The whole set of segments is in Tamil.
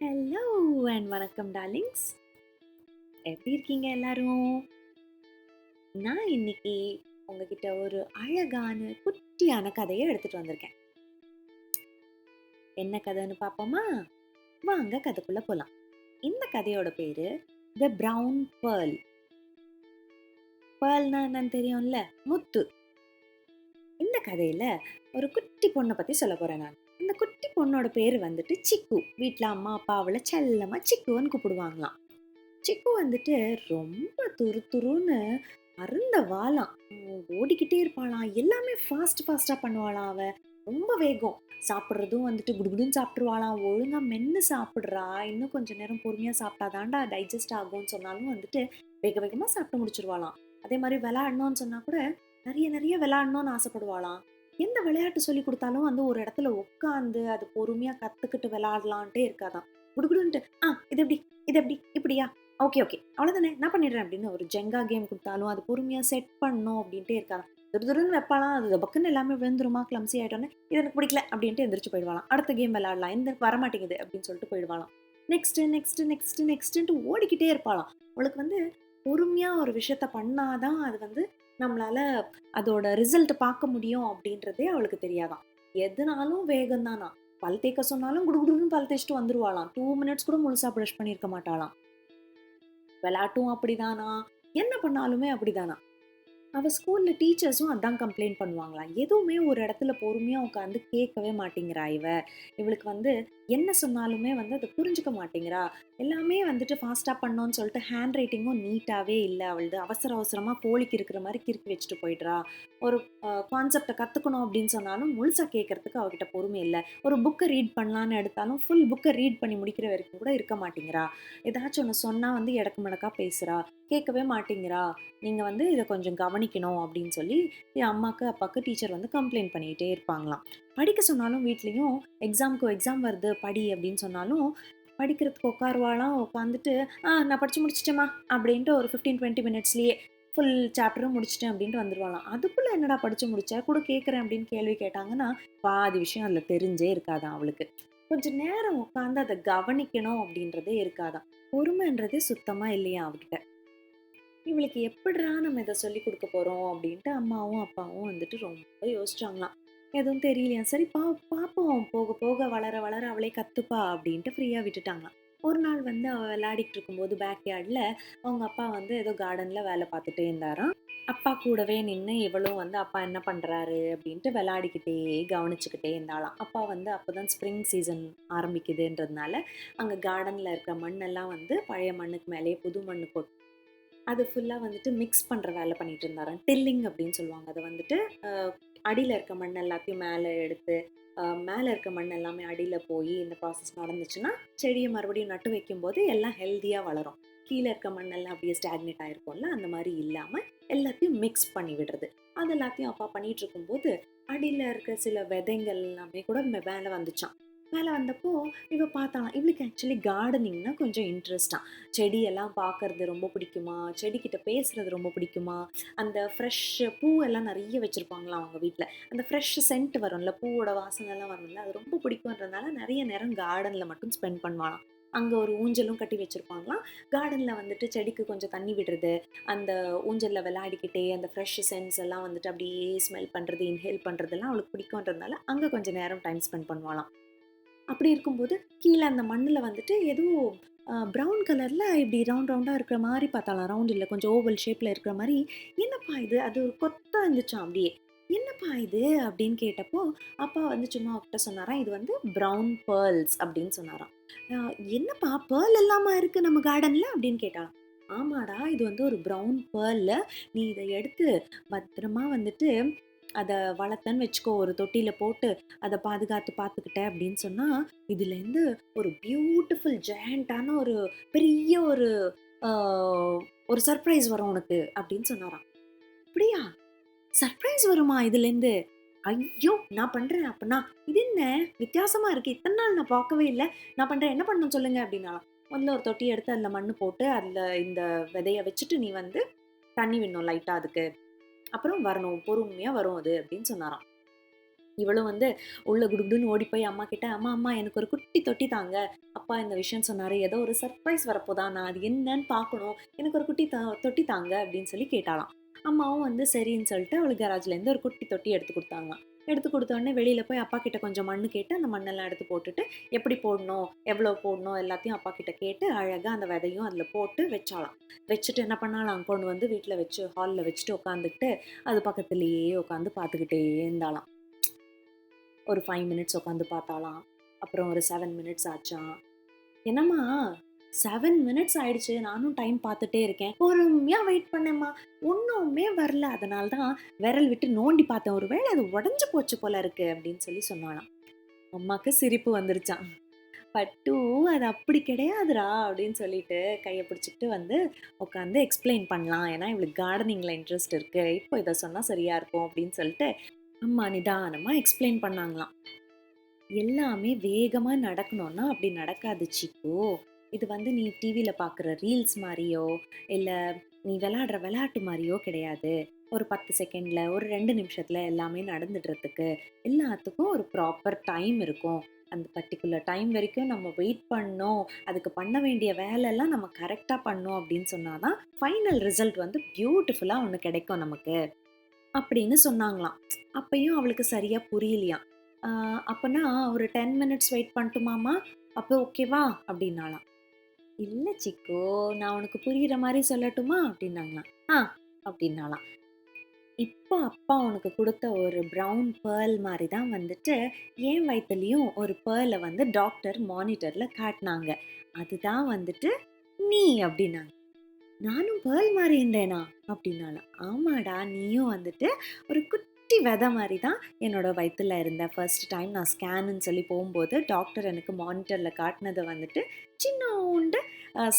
ஹலோ அண்ட் வணக்கம் டார்லிங்ஸ். எப்படி இருக்கீங்க எல்லாரும்? நான் இன்னைக்கு உங்ககிட்ட ஒரு அழகான குட்டியான கதையை எடுத்துட்டு வந்திருக்கேன். என்ன கதைன்னு பார்ப்போமா? வாங்க கதைக்குள்ள போலாம். இந்த கதையோட பேரு த பிரவுன் பேர்ல். பேர்ல்னா என்னன்னு தெரியும்ல, முத்து. இந்த கதையில ஒரு குட்டி பொண்ணை பத்தி சொல்ல போறேன் நான். இந்த குட்டி பொண்ணோட பேரு வந்துட்டு சிக்கு. வீட்ல அம்மா அப்பா அவளை செல்லமா சிக்குன்னு கூப்பிடுவாங்களாம். சிக்கு வந்துட்டு ரொம்ப துருதுருன்னு அருந்த வாளாம். ஓடிக்கிட்டே இருப்பாளாம். எல்லாமே ஃபாஸ்டா பண்ணுவாளாம் அவ. ரொம்ப வேகம். சாப்பிடுறதும் வந்துட்டு குடுகுடுன்னு சாப்பிட்டுருவாளாம். ஒழுங்கா மென்னு சாப்பிடுறா. இன்னும் கொஞ்ச நேரம் பொறுமையா சாப்பிட்டாதான்டா டைஜஸ்ட் ஆகும்னு சொன்னாலும் வந்துட்டு வேக வேகமா சாப்பிட்டு முடிச்சிருவாளாம். அதே மாதிரி விளையாடணும்னு சொன்னா கூட நிறைய விளையாடணும்னு ஆசைப்படுவாளாம். எந்த விளையாட்டு சொல்லி கொடுத்தாலும் வந்து ஒரு இடத்துல உட்காந்து அது பொறுமையா கத்துக்கிட்டு விளையாடலான்ட்டே இருக்காதாம். குடுகுடுன்ட்டு இது எப்படி, இது எப்படி, இப்படியா, ஓகே அவ்வளவுதானே, நான் பண்ணிடுறேன் அப்படின்னு ஒரு ஜெங்கா கேம் கொடுத்தாலும் அது பொறுமையா செட் பண்ணும் அப்படின்ட்டே இருக்காங்க. துருதுருன்னு வைப்பாலாம். அது பக்குன்னு எல்லாமே விழுந்துருமா, கிளம்சி ஆயிட்டோன்னே இது எனக்கு பிடிக்கல அப்படின்ட்டு எந்திரிச்சு போயிடுவாளாம். அடுத்த கேம் விளையாடலாம், இந்த வரமாட்டேங்குது அப்படின்னு சொல்லிட்டு போயிடுவாளாம். நெக்ஸ்ட் ஓடிக்கிட்டே இருப்பாளாம். அவளுக்கு வந்து பொறுமையா ஒரு விஷயத்த பண்ணாதான் அது வந்து நம்மளால அதோட ரிசல்ட் பார்க்க முடியும் அப்படின்றதே அவளுக்கு தெரியாதாம். எதுனாலும் வேகம் தானா. பல் தேய்க்க சொன்னாலும் குடுகுடுன்னு பல் தேய்ச்சிட்டு வந்துருவாளாம். 2 மினிட்ஸ் கூட முழுசா ப்ரஷ் பண்ணியிருக்க மாட்டாளாம். விளையாட்டும் அப்படிதானா, என்ன பண்ணாலுமே அப்படிதானா. அவ ஸ்கூல்ல டீச்சர்ஸும் அதான் கம்ப்ளைண்ட் பண்ணுவாங்களாம். எதுவுமே ஒரு இடத்துல பொறுமையா உட்காந்து கேட்கவே மாட்டேங்கிறா இவ. இவளுக்கு வந்து என்ன சொன்னாலுமே வந்து அத புரிஞ்சுக்க மாட்டேங்கிறா. எல்லாமே வந்துட்டு ஃபாஸ்ட்டா பண்ணோம்னு சொல்லிட்டு ஹேண்ட் ரைட்டிங்கும் நீட்டாவே இல்ல அவளது. அவசரமா கோழிக்கு இருக்கிற மாரி கிறுக்கி வச்சுட்டு போயிடுறா. ஒரு கான்செப்ட்ட கத்துக்கணும் அப்படின்னு சொன்னாலும் முழுசா கேட்கறதுக்கு அவகிட்ட பொறுமை இல்ல. ஒரு புக்க ரீட் பண்ணலான்னு எடுத்தாலும் ஃபுல் புக்க ரீட் பண்ணி முடிக்கிற வரைக்கும் கூட இருக்க மாட்டேங்கிறா. ஏதாச்சும் ஒண்ணு சொன்னா வந்து எடக்கு மடக்கா பேசுறா. கேட்கவே மாட்டேங்கிறா. நீங்க வந்து இத கொஞ்சம் கவனிக்கணும் அப்படின்னு சொல்லி என் அம்மாக்கு, அப்பாக்கு டீச்சர் வந்து கம்ப்ளைண்ட் பண்ணிட்டே இருப்பாங்களாம். படிக்க சொன்னாலும் வீட்லயும் எக்ஸாம் வருது படி அப்படின்னு சொன்னாலும், படிக்கிறதுக்கு உட்காருவாளாம். உட்காந்துட்டு, நான் படிச்சு முடிச்சுட்டேம்மா அப்படின்ட்டு ஒரு 15, 20 மினிட்ஸ்லயே ஃபுல் சாப்டரும் முடிச்சுட்டேன் அப்படின்ட்டு வந்துருவாளாம். அதுக்குள்ள என்னடா படிச்சு முடிச்ச? கூட கேட்குறேன் அப்படின்னு கேள்வி கேட்டாங்கன்னா, பாதி விஷயம் அதுல தெரிஞ்சே இருக்காதாம் அவளுக்கு. கொஞ்சம் நேரம் உட்காந்து அத கவனிக்கணும் அப்படின்றதே இருக்காதாம். பொறுமைன்றதே சுத்தமா இல்லையாம் அவகிட்ட. இவளுக்கு எப்பிட்றா நம்ம இத சொல்லிக் குடுக்க போறோம் அப்டின்ட்டு அம்மாவும், அப்பாவும் வந்துட்டு ரொம்ப யோசிச்சாங்களாம். எதுவும் தெரியலையாம். சரி பாப்போம். போக போக வளர அவளே கத்துப்பா அப்டின்ட்டு ஃப்ரீயா விட்டுட்டாங்களாம். ஒரு நாள் வந்து அவ விளையாடிட்டு இருக்கும்போது பேக் யார்ட்ல அவங்க அப்பா வந்து ஏதோ கார்டன்ல வேல பார்த்துட்டே இருந்தாராம். அப்பா கூடவே நின்னு இவளும் வந்து அப்பா என்ன பண்றாரு அப்டின்ட்டு விளையாடிக்கிட்டே கவனிச்சுக்கிட்டே இருந்தாளாம். அப்பா வந்து அப்பதான் ஸ்ப்ரிங் சீசன் ஆரம்பிக்குதுன்றதுனால, அங்க கார்டன்ல இருக்கிற மண்ணெல்லாம் வந்து பழைய மண்ணுக்கு மேலேயே புது மண்ணு அது ஃபுல்லா வந்துட்டு மிக்ஸ் பண்ற வேலை பண்ணிட்டு இருந்தாராம். டில்லிங் அப்படின்னு சொல்லுவாங்க. அத வந்துட்டு அ அடியில இருக்க மண் எல்லாத்தையும் மேல எடுத்து, மேல இருக்க மண் எல்லாமே அடியில போயி இந்த ப்ராசஸ் நடந்துச்சுன்னா, செடிய மறுபடியும் நட்டு வைக்கும்போது எல்லாம் ஹெல்தியா வளரும். கீழ இருக்க மண்ணெல்லாம் அப்படியே ஸ்டாக்னேட் ஆயிருக்கும்ல, அந்த மாரி இல்லாம எல்லாத்தையும் மிக்ஸ் பண்ணி விடுறது. அது எல்லாத்தையும் அப்பா பண்ணிட்டு இருக்கும்போது, அடியில இருக்க சில விதைங்கள் எல்லாமே கூட மேல வந்துச்சாம். மேல வந்தப்போ இவ பார்த்தாளாம். இவளுக்கு ஆக்சுவலி கார்டனிங்னா கொஞ்சம் இன்ட்ரெஸ்ட்டாம். செடியெல்லாம் பார்க்கறது ரொம்ப பிடிக்குமா, செடிகிட்ட பேசுறது ரொம்ப பிடிக்குமா, அந்த ஃப்ரெஷ் பூவெல்லாம் நெறைய வச்சிருப்பாங்களாம் அவங்க வீட்ல. அந்த ஃப்ரெஷ் சென்ட் வரும்ல, பூவோட வாசனைலாம் வரும்ல, அது ரொம்ப பிடிக்கும்ன்றதுனால நெறைய நேரம் கார்டன்ல மட்டும் ஸ்பெண்ட் பண்ணுவாளாம். அங்க ஒரு ஊஞ்சலும் கட்டி வச்சிருப்பாங்களாம். கார்டன்ல வந்துட்டு செடிக்கு கொஞ்சம் தண்ணி விடுறது, அந்த ஊஞ்சல்ல விளையாடிக்கிட்டே அந்த ஃப்ரெஷ் சென்ட்ஸ் எல்லாம் வந்துட்டு அப்படியே ஸ்மெல் பண்றது, இன்ஹேல் பண்றதெல்லாம் அவளுக்கு பிடிக்கும்ன்றதுனால, அங்க கொஞ்சம் நேரம் டைம் ஸ்பெண்ட் பண்ணுவாளாம். அப்படி இருக்கும்போது, கீழ அந்த மண்ணுல வந்துட்டு ஏதோ ப்ரவுன் கலர்ல இப்படி ரவுண்டா இருக்கிற மாரி பார்த்தாளாம். ரவுண்ட் இல்ல, கொஞ்சம் ஓவல் ஷேப்ல இருக்கிற மாரி. "என்னப்பா இது?" அது ஒரு கொத்தா இருந்துச்சாம் அப்படியே. "என்னப்பா இது?" அப்படின்னு கேட்டப்போ, அப்பா வந்து சும்மா அவகிட்ட சொன்னாராம், "இது வந்து ப்ரவுன் பேர்ல்ஸ்" அப்படின்னு சொன்னாராம். "அ என்னப்பா பேர்ல் எல்லாமா இருக்கு நம்ம கார்டன்ல?" அப்படின்னு கேட்டாளாம். "ஆமாடா, இது வந்து ஒரு ப்ரவுன் பேர்லு. நீ இத எடுத்து பத்திரமா வந்துட்டு அத வளர்த்தன்னு வச்சுக்கோ, ஒரு தொட்டியில போட்டு அத பாதுகாத்து பார்த்துக்கிட்ட அப்படின்னு சொன்னா, இதுலேருந்து ஒரு பியூட்டிஃபுல் ஜெயண்டான ஒரு பெரிய ஒரு ஆ ஒரு சர்ப்ரைஸ் வரும் உனக்கு அப்படின்னு சொன்னாராம். அப்படியா? சர்ப்ரைஸ் வருமா இதுலேருந்து? ஐயோ! நான் பண்றேன் அப்பன்னா. இது என்ன வித்தியாசமா இருக்கு. இத்தன நாள் நான் பார்க்கவே இல்ல. நான் பண்றேன். என்ன பண்ணணும் சொல்லுங்க அப்படின்னாளாம். முதல்ல ஒரு தொட்டி எடுத்து அதுல மண்ணு போட்டு, அதுல இந்த விதைய வச்சுட்டு நீ வந்து தண்ணி விடணும் லைட்டா அதுக்கு. அப்புறம் வரணும். பொறுமையா வரும் அது அப்படின்னு சொன்னாராம். இவளும் வந்து உள்ள குடுகுடுன்னு ஓடி போய் அம்மா கிட்ட, "அம்மா, அம்மா எனக்கு ஒரு குட்டி தொட்டி தாங்க. அப்பா இந்த விஷயம் சொன்னாரு. ஏதோ ஒரு சர்ப்ரைஸ் வரப்போதா. நான் அது என்னன்னு பார்க்கணும். எனக்கு ஒரு குட்டி தொட்டி தாங்க" அப்படின்னு சொல்லி கேட்டாளாம். அம்மாவும் வந்து சரின்னு சொல்லிட்டு அவளுக்கு கராஜ்லேருந்து ஒரு குட்டி தொட்டி எடுத்து குடுத்தாங்களாம். எடுத்து குடுத்த உடனே வெளியில போய் அப்பா கிட்ட கொஞ்சம் மண்ணு கேட்டு, அந்த மண்ணெல்லாம் எடுத்து போட்டுட்டு, எப்படி போடணும், எவ்வளோ போடணும் எல்லாத்தையும் அப்பா கிட்ட கேட்டு, அழகா அந்த விதையும் அதில போட்டு வச்சாளாம். வச்சுட்டு என்ன பண்ணாளாம், கொண்டு வந்து வீட்ல வச்சு ஹால்ல வச்சுட்டு உட்காந்துக்கிட்டு, அது பக்கத்திலேயே உட்காந்து பார்த்துக்கிட்டே இருந்தாளாம். ஒரு 5 மினிட்ஸ் உட்காந்து பார்த்தாளாம். அப்புறம் ஒரு 7 மினிட்ஸ் ஆச்சாம். "என்னம்மா 7 மினிட்ஸ் ஆயிடுச்சு. நானும் டைம் பார்த்துட்டே இருக்கேன். பொறுமையா வெயிட் பண்ணேம்மா. ஒண்ணுமே வரல. அதனால தான் விரல் விட்டு நோண்டி பார்த்தேன். ஒரு வேளை அது உடைஞ்சு போச்சு போல இருக்கு" அப்படின்னு சொல்லி சொன்னாளாம். அம்மாக்கு சிரிப்பு வந்துருச்சாம். "பட்டு அது அப்படி கிடையாதுடா" அப்படின்னு சொல்லிட்டு கைய பிடிச்சுக்கிட்டு வந்து உட்காந்து எக்ஸ்பிளைன் பண்ணலாம். ஏன்னா இவளுக்கு கார்டனிங்ல இன்ட்ரெஸ்ட் இருக்கு. இப்போ இத சொன்னா சரியா இருக்கும் அப்படின்னு சொல்லிட்டு அம்மா நிதானமா எக்ஸ்பிளைன் பண்ணாங்களாம். எல்லாமே வேகமா நடக்கணும்னா அப்படி நடக்காது சிக்கு. இது வந்து நீ டிவில பார்க்குற ரீல்ஸ் மாரியோ, இல்ல நீ விளையாடுற விளையாட்டு மாரியோ கிடையாது. ஒரு 10 செகண்ட்ல, ஒரு 2 நிமிஷத்துல எல்லாமே நடந்துடுறதுக்கு, எல்லாத்துக்கும் ஒரு ப்ராப்பர் டைம் இருக்கும். அந்த பர்ட்டிகுலர் டைம் வரைக்கும் நம்ம வெயிட் பண்ணோம். அதுக்கு பண்ண வேண்டிய வேலைலாம் நம்ம கரெக்ட்டா பண்ணோம் அப்படின்னு சொன்னா தான், ஃபைனல் ரிசல்ட் வந்து பியூட்டிஃபுல்லா ஒண்ணு கிடைக்கும் நமக்கு. அப்படின்னு சொன்னாங்களாம். அப்பயும் அவளுக்கு சரியா புரியலையாம். "ஆ அப்பன்னா ஒரு 10 மினிட்ஸ் வெயிட் பண்ணட்டுமாம்மா? அப்போ ஓகேவா?" அப்படின்னாளாம். "இல்ல சிக்கு, நான் உனக்கு புரியிற மாரி சொல்லட்டுமா?" அப்படின்னாங்களாம். "ஆ" அப்படின்னாளாம். "இப்போ அப்பா உனக்கு குடுத்த ஒரு ப்ரவுன் பேர்ல் மாரி தான் வந்துட்டு, என் வயித்துலயும் ஒரு பேர்ல வந்து டாக்டர் மானிட்டர்ல காட்டுனாங்க. அதுதான் வந்துட்டு நீ" அப்படின்னாங்க. "நானும் பேர்ல் மாரி இருந்தேனா?" அப்படின்னாளாம். "ஆமாடா, நீயும் வந்துட்டு ஒரு குட்டி விதை மாரி தான் என்னோட வயித்துல இருந்த. ஃபர்ஸ்ட் டைம் நான் ஸ்கேனுன்னு சொல்லி போம்போது, டாக்டர் எனக்கு மானிட்டர்ல காட்டுனது வந்துட்டு, சின்னூண்டு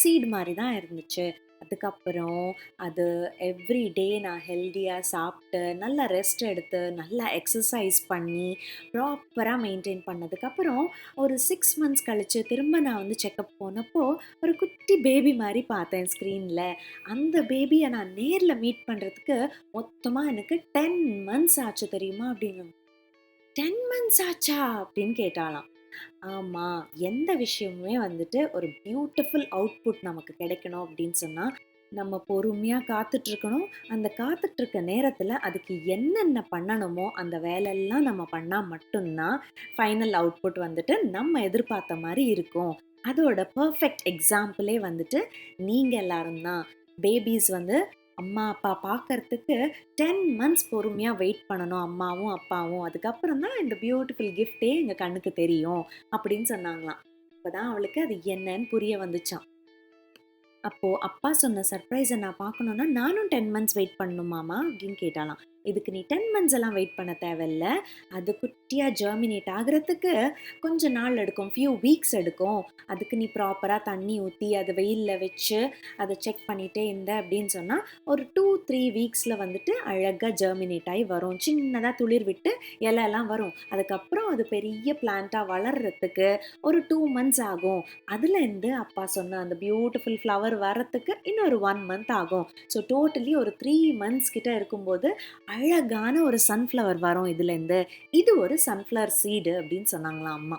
சீட் மாரி தான் இருந்துச்சு. அதுக்கப்புறம் அது எவ்ரி டே நான் ஹெல்தியா சாப்பிட்டு, நல்லா ரெஸ்ட் எடுத்து, நல்லா எக்ஸர்சைஸ் பண்ணி, ப்ராப்பரா மெயின்டெயின் பண்ணதுக்கப்புறம், ஒரு 6 மந்த்ஸ் கழிச்சு திரும்ப நான் வந்து செக்கப் போனப்போ, ஒரு குட்டி பேபி மாரி பார்த்தேன் ஸ்க்ரீன்ல. அந்த பேபிய நான் நேர்ல மீட் பண்றதுக்கு மொத்தமா எனக்கு 10 மந்த்ஸ் ஆச்சு தெரியுமா?" அப்படின்னாங்க. "10 மந்த்ஸ் ஆச்சா?" அப்படின்னு கேட்டாளாம். ஆமா. எந்த விஷயமுமே வந்துட்டு ஒரு பியூட்டிஃபுல் அவுட்புட் நமக்கு கிடைக்கணும் அப்படின்னு சொன்னா, நம்ம பொறுமையா காத்துட்ருக்கணும். அந்த காத்துட்ருக்க நேரத்துல அதுக்கு என்னென்ன பண்ணணுமோ, அந்த வேலையெல்லாம் நம்ம பண்ணா மட்டும் தான், ஃபைனல் அவுட்புட் வந்துட்டு நம்ம எதிர்பார்த்த மாரி இருக்கும். அதோட பெர்ஃபெக்ட் எக்ஸாம்பிளே வந்துட்டு நீங்க எல்லாரும் தான். பேபீஸ் வந்து அம்மா, அப்பா பார்க்கறதுக்கு 10 மந்த்ஸ் பொறுமையா வெயிட் பண்ணணும் அம்மாவும், அப்பாவும். அதுக்கப்புறம் தான் இந்த பியூட்டிஃபுல் கிஃப்ட்டே எங்க கண்ணுக்கு தெரியும். அப்படின்னு சொன்னாங்களாம். அப்பதான் அவளுக்கு அது என்னன்னு புரிய வந்துச்சாம். அப்போ அப்பா சொன்ன சர்ப்ரைஸ நான் பார்க்கணும்னா, நானும் 10 மந்த்ஸ் வெயிட் பண்ணணுமாமா? அப்படின்னு கேட்டாளாம். இதுக்கு நீ 10 மந்த்ஸ் எல்லாம் வெயிட் பண்ண தேவையில்ல. அது குட்டியா ஜெர்மினேட் ஆகுறதுக்கு கொஞ்ச நாள் எடுக்கும். ஃபியூ வீக்ஸ் எடுக்கும். அதுக்கு நீ ப்ராப்பரா தண்ணி ஊத்தி, அத வெயில்ல வச்சு, அத செக் பண்ணிட்டே இருந்த அப்படின்னு சொன்னா, ஒரு 2, 3 வீக்ஸ்ல வந்துட்டு அழகா ஜெர்மினேட் ஆயி வரும். சின்னதா துளிர் விட்டு இலைலாம் வரும். அதுக்கப்புறம் அது பெரிய பிளான்ட்டா வளர்றதுக்கு ஒரு 2 மந்த்ஸ் ஆகும். அதுலேருந்து அப்பா சொன்ன அந்த பியூட்டிஃபுல் ஃப்ளவர் வரத்துக்கு இன்னொரு 1 மந்த் ஆகும். ஸோ டோட்டலி ஒரு 3 மந்த்ஸ் கிட்ட இருக்கும்போது, அழகான ஒரு சன்ஃப்ளவர் வரும் இதுலேருந்து. இது ஒரு சன்ஃப்ளவர் சீடு அப்படின்னு சொன்னாங்களாம் அம்மா.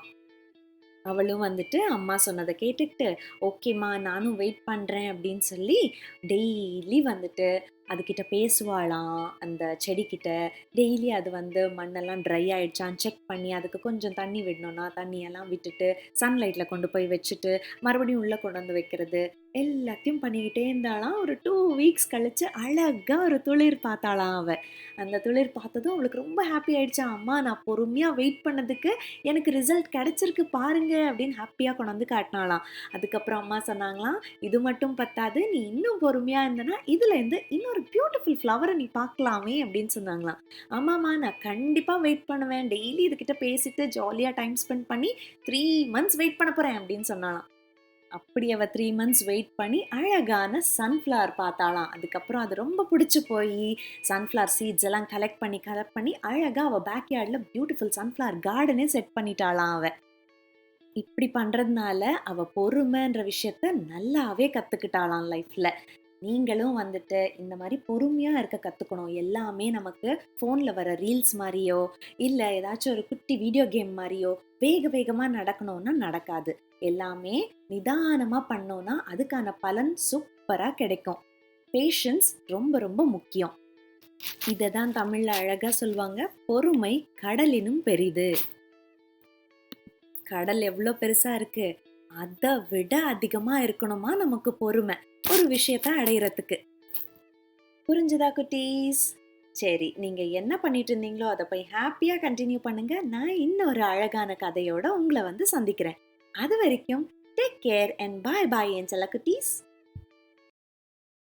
அவளும் வந்துட்டு அம்மா சொன்னத கேட்டுக்கிட்டு, "ஓகேம்மா நானும் வெயிட் பண்றேன்" அப்படின்னு சொல்லி டெய்லி வந்துட்டு அதுகிட்ட பேசுவாளாம். அந்த செடிகிட்ட. டெய்லி அது வந்து மண்ணெல்லாம் ட்ரை ஆயிடுச்சான்னு செக் பண்ணி, அதுக்கு கொஞ்சம் தண்ணி விடணும்னா தண்ணியெல்லாம் விட்டுட்டு, சன்லைட்ல கொண்டு போய் வச்சுட்டு, மறுபடியும் உள்ள கொண்டு வந்து வைக்கிறது. எல்லாத்தையும் பண்ணிக்கிட்டே இருந்தாளாம். ஒரு 2 வீக்ஸ் கழிச்சு அழகா ஒரு துளிர் பார்த்தாளாம் அவ. அந்த துளிர் பார்த்ததும் அவளுக்கு ரொம்ப ஹாப்பி ஆயிடுச்சாம். "அம்மா நான் பொறுமையா வெயிட் பண்ணதுக்கு எனக்கு ரிசல்ட் கிடைச்சிருக்கு பாருங்க" அப்படின்னு ஹாப்பியா கொண்டாந்து காட்டினாளாம். அதுக்கப்புறம் அம்மா சொன்னாங்களாம், "இது மட்டும் பத்தாது, நீ இன்னும் பொறுமையா இருந்தனா, இதுலேருந்து இன்னொரு பியூட்டிஃபுல் ஃப்ளவர நீ பார்க்கலாமே" அப்படின்னு சொன்னாங்களாம். "ஆமாம்மா நான் கண்டிப்பா வெயிட் பண்ணுவேன். டெய்லி இதுகிட்ட பேசிட்டு ஜாலியா டைம் ஸ்பெண்ட் பண்ணி 3 மந்த்ஸ் வெயிட் பண்ண போறேன்" அப்படின்னு சொன்னாளாம். அப்படி அவ 3 மந்த்ஸ் வெயிட் பண்ணி அழகான சன்ஃப்ளவர் பார்த்தாளாம். அதுக்கப்புறம் அது ரொம்ப புடிச்சு போயி, சன்ஃப்ளவர் சீட்ஸ் எல்லாம் கலெக்ட் பண்ணி அழகா அவ பேக் யார்ட்ல பியூட்டிஃபுல் சன்ஃப்ளவர் கார்டனே செட் பண்ணிட்டாளாம் அவ. இப்படி பண்றதுனால அவ பொறுமைன்ற விஷயத்த நல்லாவே கத்துக்கிட்டாளாம் லைஃப்ல. நீங்களும் வந்துட்டு இந்த மாதிரி பொறுமையா இருக்க கத்துக்கணும். எல்லாமே நமக்கு ஃபோன்ல வர ரீல்ஸ் மாரியோ, இல்ல ஏதாச்சும் ஒரு குட்டி வீடியோ கேம் மாரியோ வேக வேகமா நடக்கணும்னா நடக்காது. எல்லாமே நிதானமா பண்ணோம்னா அதுக்கான பலன் சூப்பரா கிடைக்கும். பேஷன்ஸ் ரொம்ப ரொம்ப முக்கியம். இததான் தமிழ்ல அழகா சொல்லுவாங்க, பொறுமை கடலினும் பெரிது. கடல் எவ்வளோ பெருசா இருக்கு, அதை விட அதிகமா இருக்கணுமா நமக்கு பொறுமை ஒரு விஷயத்த அடையறதுக்கு. புரிஞ்சுதா குட்டீஸ்? சரி, நீங்க என்ன பண்ணிட்டு இருந்தீங்களோ அதை போய் ஹாப்பியா கண்டினியூ பண்ணுங்க. நான் இன்னொரு அழகான கதையோட உங்களை வந்து சந்திக்கிறேன். அது வரைக்கும் டேக் கேர் அண்ட் பாய் பாய் என் செல்ல குட்டீஸ்.